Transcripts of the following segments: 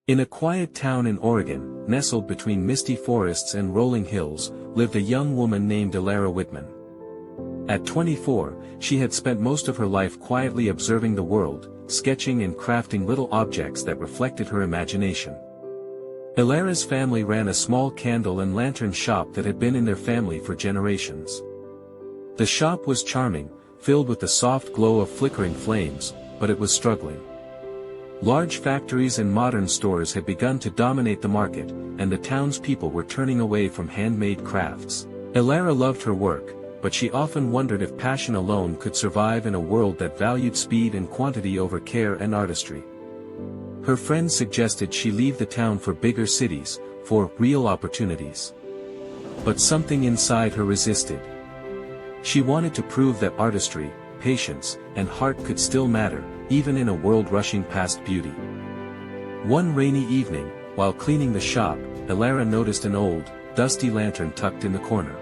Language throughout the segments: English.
In a quiet town in Oregon, nestled between misty forests and rolling hills, lived a young woman named Elara Whitman. At 24, she had spent most of her life quietly observing the world, sketching and crafting little objects that reflected her imagination. Elara's family ran a small candle and lantern shop that had been in their family for generations. The shop was charming, filled with the soft glow of flickering flames, but it was struggling. Large factories and modern stores had begun to dominate the market, and the townspeople were turning away from handmade crafts. Elara loved her work, but she often wondered if passion alone could survive in a world that valued speed and quantity over care and artistry. Her friends suggested she leave the town for bigger cities, for real opportunities. But something inside her resisted. She wanted to prove that artistry, patience, and heart could still matter, even in a world rushing past beauty. One rainy evening, while cleaning the shop, Elara noticed an old, dusty lantern tucked in the corner.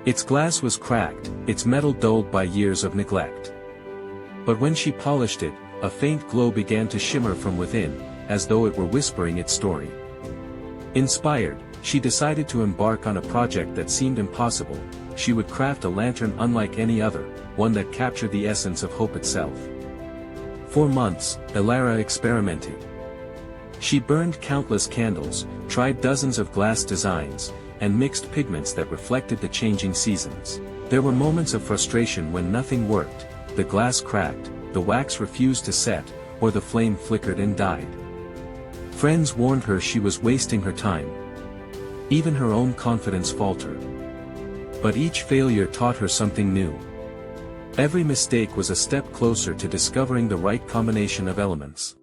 Its glass was cracked, its metal dulled by years of neglect. But when she polished it, a faint glow began to shimmer from within, as though it were whispering its story. Inspired, she decided to embark on a project that seemed impossible. She would craft a lantern unlike any other, one that captured the essence of hope itself. For months, Elara experimented. She burned countless candles, tried dozens of glass designs, and mixed pigments that reflected the changing seasons. There were moments of frustration when nothing worked, the glass cracked, the wax refused to set, or the flame flickered and died. Friends warned her she was wasting her time. Even her own confidence faltered. But each failure taught her something new. Every mistake was a step closer to discovering the right combination of elements.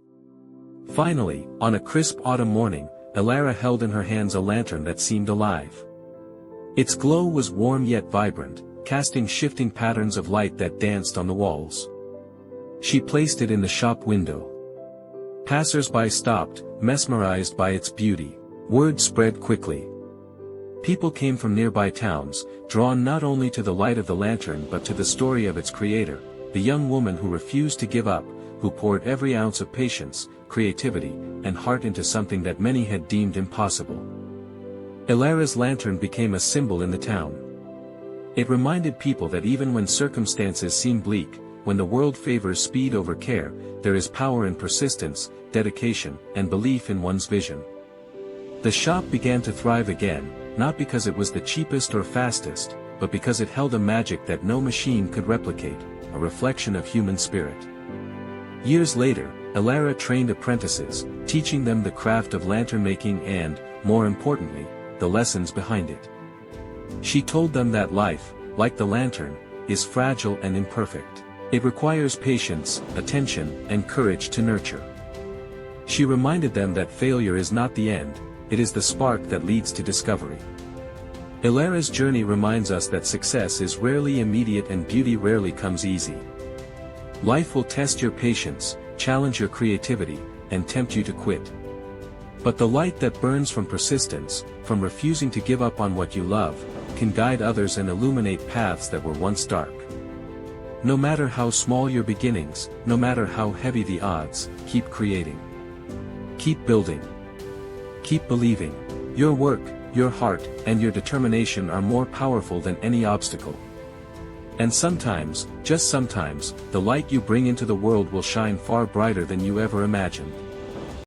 Finally, on a crisp autumn morning, Elara held in her hands a lantern that seemed alive. Its glow was warm yet vibrant, casting shifting patterns of light that danced on the walls. She placed it in the shop window. Passers-by stopped, mesmerized by its beauty. Word spread quickly. People came from nearby towns, drawn not only to the light of the lantern but to the story of its creator, the young woman who refused to give up, who poured every ounce of patience, creativity, and heart into something that many had deemed impossible. Elara's lantern became a symbol in the town. It reminded people that even when circumstances seem bleak, when the world favors speed over care, there is power in persistence, dedication, and belief in one's vision. The shop began to thrive again, not because it was the cheapest or fastest, but because it held a magic that no machine could replicate, a reflection of human spirit. Years later, Elara trained apprentices, teaching them the craft of lantern making and, more importantly, the lessons behind it. She told them that life, like the lantern, is fragile and imperfect. It requires patience, attention, and courage to nurture. She reminded them that failure is not the end, it is the spark that leads to discovery. Elara's journey reminds us that success is rarely immediate and beauty rarely comes easy. Life will test your patience, challenge your creativity, and tempt you to quit. But the light that burns from persistence, from refusing to give up on what you love, can guide others and illuminate paths that were once dark. No matter how small your beginnings, no matter how heavy the odds, keep creating. Keep building. Keep believing. Your work, your heart, and your determination are more powerful than any obstacle. And sometimes, just sometimes, the light you bring into the world will shine far brighter than you ever imagined.